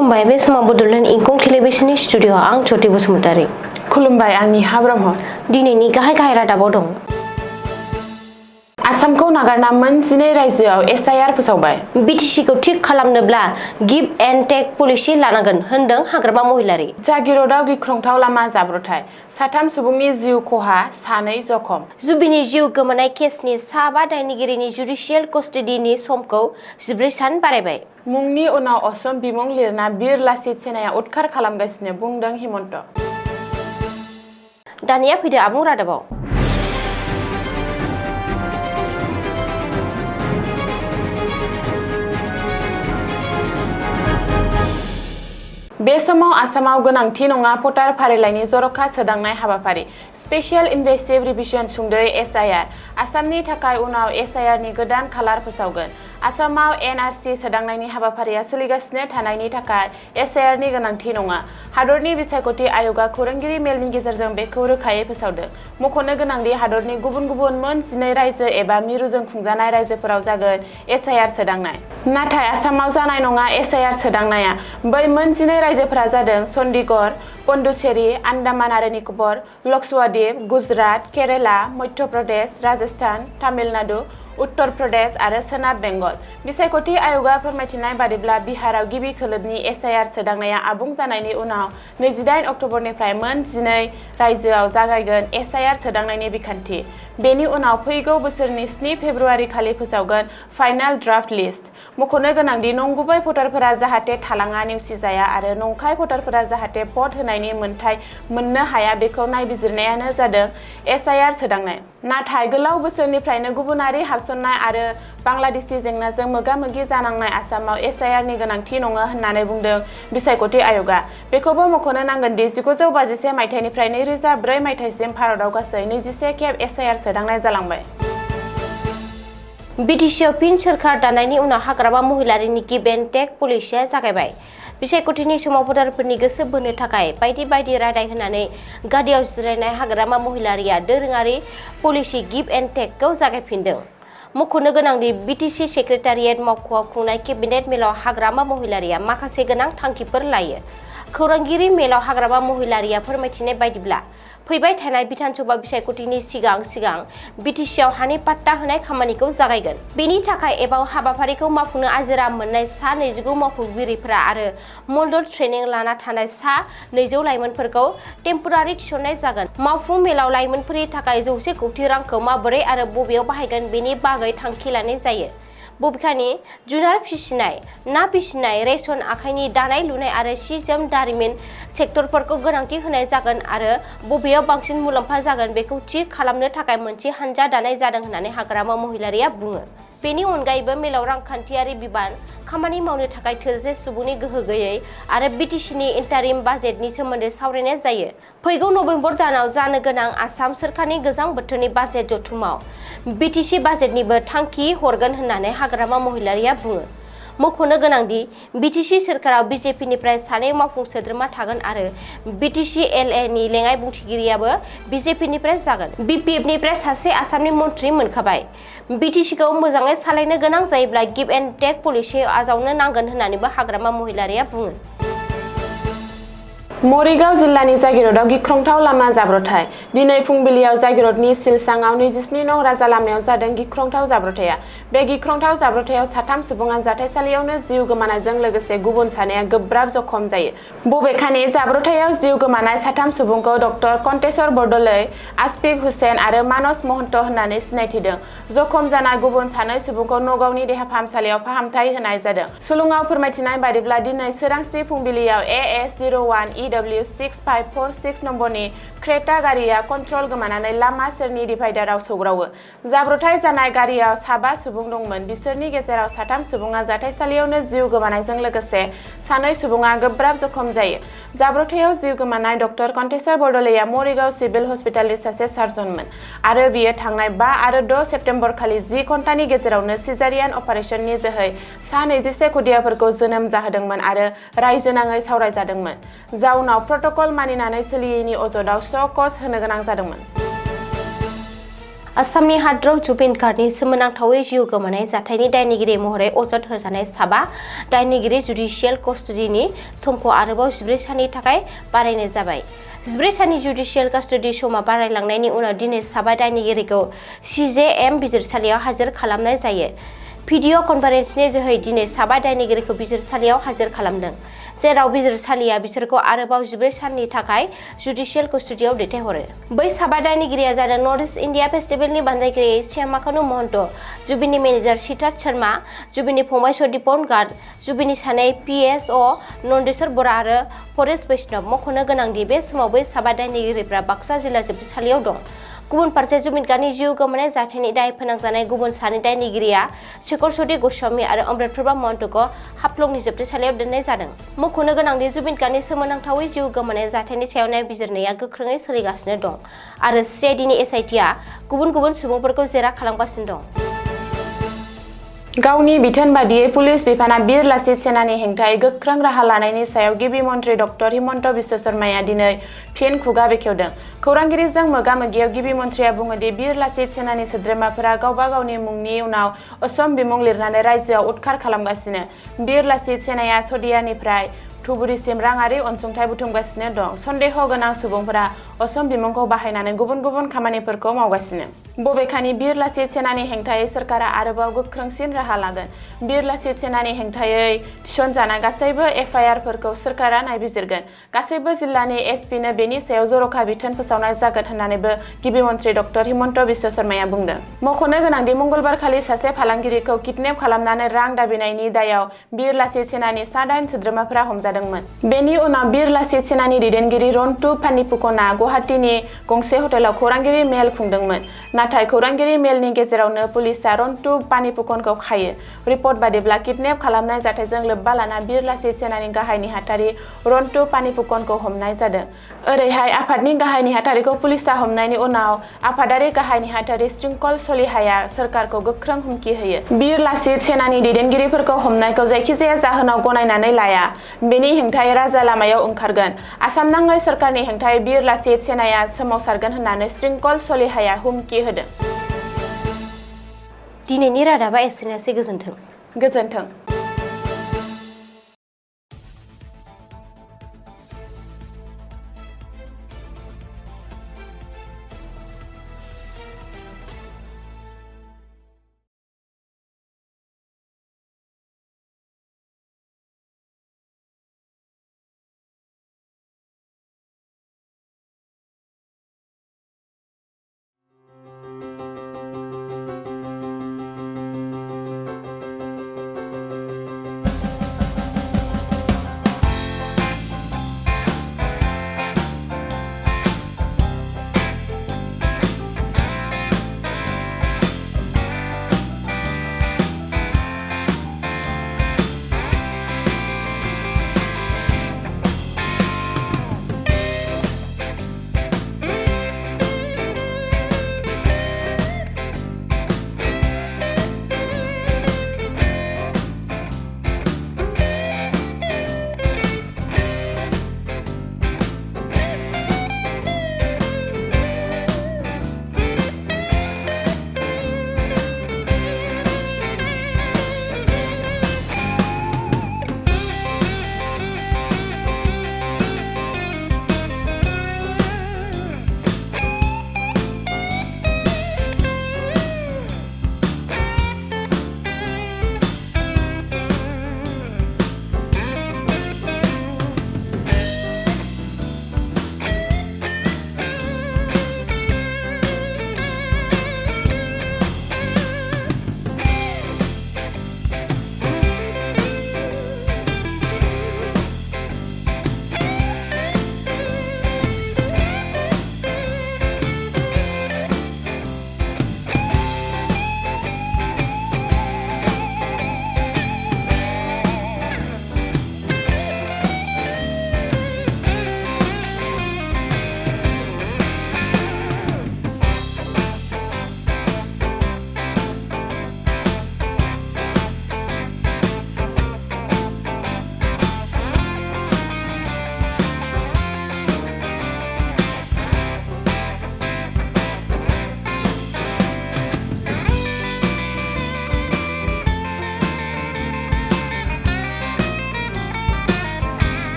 खुलुमबाय बे समाव बडोलेण्ड इंखं टेलिभिजननि स्टुडिअ आं ज्योति बसुमतारी। खुलुमबाय आं निहा ब्रह्म। दिनैनि गाहाय रादाबाव दं। आसामखौ नागारना मोन 12 रायजोआव एसआइआर फोसावबाय। बिटिसिखौ थिक खालामनोब्ला गिभ एन्ड टेक पलिसि लानांगोन होनदों हाग्रामा महिलारि। जागिरदआव गिख्रंथाव लामा जाब्रबथाय, 3 सुबुंनि जिउ खहा, 2 जखम। जुबिनि जिउ गोमानाय केसनि 5 दायनिगिरिनि जुडिशियेल कस्टडिनि समखौ 14 सान बारायबाय। मुंनि उनाव असम बिमुं लिरना बिर लाचित सेनाया उदखार खालामगासिनो, बुंदों हिमन्त। दानिया फैदो आबुं रादाबाव। बे समाव आसामाव गोनांथि नङा भटार फारिलाइनि जर'खा सोदांनाय हाबाफारि, स्पेशियेल इनभेस्टिगेटिभ रिभिजन सुंद'यै एसआइआर। आसामनि थाखाय उनाव एसआइआरनि गोदान खालार फोसावगोन। आसामाव एनआरसि सोदांनायनि हाबाफारिया सोलिगासिनो थानायनि थाखाय एसआइआरनि गोनांथि नङा। हादरनि बिसायख'थि आय'गआ खौरांगिरि मेलनि गेजेरजों बेखौ रोखायै फोसावदों। मख'नो गोनांदि हादरनि गुबुन गुबुन मोन 12 रायजो एबा मिरुजों खुंजानाय रायजोफोराव जागोन एसआइआर सोदांनाय। नाथाय आसामाव जानाय नङा एसआइआर सोदांनाया। बै मोन 12 रायजोफोरा जादों चन्डीगढ़, पन्डुचेरी, आन्डामान आरो निकबर, लक्षद्वीप, गुजरात, केरेला, मध्य प्रदेश, राजस्थान, तामिलनाडु, उत्तर प्रदेश आरो सोनाब बेंगल। बिसायख'थि आय'गआ फोरमायथिनाय बादिब्ला बिहाराव गिबि खोलोबनि एसआइआर सोदांनाया आबुं जानायनि उनाव 28 अक्ट'बरनिफ्राय मोन 12 रायजोआव जागायगोन एसआइआर सोदांनायनि बिखान्थि। बेनि उनाव फैगौ बोसोरनि 7 फेब्रुआरि खालि फोसावगोन फाइनाल ड्राफ्ट लिस्ट। मख'नो गोनांदि नंगुबै भटारफोरा जाहाथे थालाङा, नेवसिजाया आरो नंखाय भटारफोरा जाहाथे भट होनायनि मोन्थाइ मोननो हाया बेखौ नायबिजिरनायानो जादों एसआइआर सोदांनाय। नाथाय गोलाव बोसोरनिफ्रायनो गुबुनारि हाबसननाय आरो बांलादेशि जेंनाजों मोगा-मोगि जानांनाय आसामाव एसआइआरनि गोनांथि नङा होननानै बुंदों बिसायख'थि आय'गआ। बेखौबो मख'नो नांगोन दि 1951 मायथाइनिफ्राय 2004 मायथाइसिम भारतआव गासै 21 खेब एसआइआर सोदांनाय जालांबाय। बिटिसिआव फिन सोरखार दानायनि उनाव हाग्रामा महिलारिनि गिभ एन्ड टेक पलिसिया जागायबाय। बिसायख'थिनि समाव भटारफोरनि गोसो बोनो थाखाय बायदि बायदि रादाय होनानै गादियाव जिरायनाय हाग्रामा महिलारिया दोरोङारि पलिसि गिभ एन्ड टेकखौ जागायफिनदों। मख'नो गोनांदि बिटिसि सेक्रेटारियेट मावख'आव खुंनाय केबिनेट मेलाव हाग्रामा महिलारिया माखासे गोनां थांखिफोर लायो। खौरांगिरि मेलाव हाग्रामा महिलारिया फोरमायथिनाय बायदिब्ला फैबाय थानाय बिधानसभा बिसायख'थिनि सिगां बिटिसिआव हानि पाट्टा होनाय खामानिखौ जागायगोन। बेनि थाखाय एबा हाबाफारिखौ मावफुंनो आजिरा मोननाय 29 मावफुंगिरिफोरा आरो मल्ड ट्रेनिं लाना थानाय 200 लाइमोनफोरखौ टेम्परारि थिसननाय जागोन। मावफुं मेलाव लाइमोनफोरनि थाखाय 100 कौटि रांखौ माबोरै आरो बबेयाव बाहायगोन बेनि बागै थांखि लानाय जायो। बबेखानि जुनार फिसिनाय, ना फिसिनाय, रेशन, आखाइनि दानाय लुनाय आरो सि-जोम दारिमिन सेक्टरफोरखौ गोनांथि होनाय जागोन आरो बबेयाव बांसिन मुलाम्फा जागोन बेखौ थि खालामनो थाखाय मोनसे हानजा दानाय जादों होननानै हाग्रामा महिलारिया बुङो। बेनि अनगायैबो मेलाव रांखान्थियारि बिबान, खामानि मावनो थाखाय थोजासे सुबुंनि गोहो गैयै आरो बिटिसिनि इन्टारिम बाजेटनि सोमोन्दै सावरायनाय जायो। फैगौ नबेम्बर दानाव जानो गोनां आसाम सोरखारनि गोजां बोथोरनि बाजेट जथुमाव बिटिसि बाजेटनिबो थांखि हरगोन होननानै हाग्रामा महिलारिया बुङो। मख'नो गोनांदि बिटिसि सोरखाराव बिजेपिनिफ्राय 2 मावफुं सोद्रोमा थागोन आरो बिटिसि एलए नि लेङाइ बुंथिगिरियाबो बिजेपिनिफ्राय जागोन। बिपिएफनिफ्राय सासे आसामनि मन्थ्रि मोनखाबाय। बिटिसिखौ मोजाङै सालायनो गोनां जायोब्ला गिभ एन्ड टेक पलिसियाव आजावनो नांगोन होननानैबो हाग्रामा महिलारिया बुङो। मरिगाव जिल्लानि जागिरदआव गिख्रंथाव लामा जाब्रबथाय, दिनै फुंबिलियाव जागिरदनि सिलसांआव 27 नं राजा लामायाव जादों गिख्रंथाव जाब्रबथाया। बे गिख्रंथाव जाब्रबथायाव 3 सुबुङा जाथायसालियावनो जिउ गोमानायजों लोगोसे गुबुन 2 गोब्राब जखम जायो। बबेखानि जाब्रबथायाव जिउ गोमानाय 3 सुबुंखौ डक्टर कन्टेश्वर बरदलै, आशफिक हुसेन आरो मानस महन्त होननानै सिनायथिदों। जखम जानाय गुबुन 2 सुबुंखौ नगावनि देहा फाहामसालियाव फाहामथाय होनाय जादों। सुलुङाव फोरमायथिनाय बादिब्ला दिनै सोरांसि फुंबिलियाव AS01 EW6546 नम्बरनि क्रेटा गारिया कन्ट्रल गोमानानै लामा सेरनि डिभाइडाराव सौग्रावो। जाब्रबथाय जानाय गारियाव 5 सुबुं दंमोन। बिसोरनि गेजेराव 3 सुबुङा जाथायसालियावनो जिउ गोमानायजों लोगोसे 2 सुबुङा गोब्राब जखम जायो। जाब्रबथायाव जिउ गोमानाय डक्टर कन्टेश्वर बरदलैया मरिगाव सिभिल हस्पिटालनि सासे सार्जनमोन आरो बियो थांनाय 5 आरो 6 सेप्तेम्बर खालि 10 घन्टानि गेजेरावनो सिजारियान अपारेशननि जोहै 21 खुदियाफोरखौ जोनोम जाहोदोंमोन आरो रायजोनाङै सावरायजादोंमोन। जाउनाव प्रट'कल मानिनानै सोलियैनि अजदआव श' कज होनो गोनां जादोंमोन। आसामनि हादराव जुबिन गार्गनि सोमोनांथावै जिउ गोमानाय जाथायनि दायनिगिरि महरै अजद होजानाय साबा दायनिगिरि जुडिशियेल कस्टडिनि समखौ आरोबाव 14 साननि थाखाय बारायनाय जाबाय। 14 साननि जुडिशियेल कास्टडि समा बारायलांनायनि उनाव दिनै साबा दायनिगिरिखौ CJM बिजिरसालियाव हाजिर खालामनाय जायो। भिडिअ कनफारेन्सनि जोहै दिनै साबा दायनिगिरिखौ बिजिरसालियाव हाजिर खालामदों, जेराव बिजिरसालिया बिसोरखौ आरोबाव 14 साननि थाखाय जुडिशियेल कस्टडियाव दैथायहरो। बै साबा दायनिगिरिया जादों नर्थ इस्ट इन्डिया फेस्टिभेलनि बानजायगिरि श्यामाकानु महन्त, जुबिननि मेनेजार सिद्धार्थ शर्मा, जुबिननि फंबाय सदीपन गार्ग, जुबिननि सानै PSO नन्देश्वर बरा आरो परेश वैष्णव। मख'नो गोनांदि बे समाव बै साबा दायनिगिरिफ्रा बाक्सा जिल्ला जोबथेसालियाव दं। गुबुन फारसे जुबिन गार्गनि जिउ गोमानाय जाथायनि दाय फोनांजानाय गुबुन सानै दायनिगिरिया शेखर सती गस्वामी आरो अमृत प्रभा महन्तखौ हाफ्लंनि जोबथेसालियाव दोननाय जादों। मख'नो गोनांदि जुबिन गार्गनि सोमोनांथावै जिउ गोमानाय जाथायनि सायाव नायबिजिरनाया गोख्रोङै सोलिगासिनो दं आरो CIDनि SITआ गुबुन गुबुन सुबुंफोरखौ जेरा खालामगासिनो दं। गावनि बिथोन बादियै पुलिस बिफाना बीर लाचित सेनानि हेंथायै गोख्रों राहा लानायनि सायाव गिबि मन्थ्रि डक्टर हिमन्त बिश्व शर्माया दिनै फिन खुगा बेखेवदों। खौरांगिरिजों मोगा-मोगियाव गिबि मन्थ्रिया बुङोदि बीर लाचित सेनानि सोद्रोमाफोरा गावबा गावनि मुंनि उनाव असम बिमुं लिरनानै रायजोआव उदखार खालामगासिनो। बीर लाचित सेनाया सदियानिफ्राय धुबुरीसिम राङारि अनसुंथाइ बुथुमगासिनो दं। सन्देह गोनां सुबुंफोरा असम बिमुंखौ बाहायनानै गुबुन गुबुन खामानिफोरखौ मावगासिनो। बबेखानि बीर लाचित सेनानि हेंथायै सोरखारा आरोबाव गोख्रोंसिन राहा लागोन। बीर लाचित सेनानि हेंथायै थिसनजानाय गासैबो FIR-फोरखौ सोरखारा नायबिजिरगोन। गासैबो जिल्लानि SPनो बेनि सायाव जर'खा बिथोन फोसावनाय जागोन होन्नानैबो गिबि मन्थ्रि डक्टर हिमन्त बिश्व शर्माया बुंदों। मख'नो गोनांदि मंगलबारखालि सासे फालांगिरिखौ किडनेप खालामनानै रां दाबिनायनि दायाव बीर लाचित सेनानि सा 8 सोद्रोमाफोरा हमजादोंमोन। बेनि उनाव बीर लाचित सेनानि दैदेनगिरि रन्टु पानिपुकनआ गुवाहाटीनि गंसे हटेलाव खौरांगिरि मेल खुंदोंमोन। नाथाय खौरांगिरि मेलनि गेजेरावनो पुलिसआ रन्टु पानिपुकनखौ खायो। रिपर्ट बादिब्ला किडनेप खालामनाय जाथायजों लोब्बा लाना बीर लाचित सेनानि गाहाय नेहाथारि रन्टु पानिपुकनखौ हमनाय जादों। ओरैहाय आफादनि गाहाय नेहाथारिखौ पुलिसआ हमनायनि उनाव आफादारि गाहाय नेहाथारि श्रृंखल सलिहाया सोरखारखौ गोख्रों हुमखि होयो। बीर लाचित सेनानि दैदेनगिरिफोरखौ हमनायखौ जायखिजाया जाहोनाव गनायनानै लाया। बेनि हेंथायै राजा लामायाव ओंखारगोन। आसाम नाङै सोरखारनि हेंथायै बीर लाचित सेनाया सोमावसारगोन होननानै श्रृंखल सलिहाया हुमखि होदों। दिनैनि रादाबा एसेनोसै। गोजोन्थों। गोजोन्थों।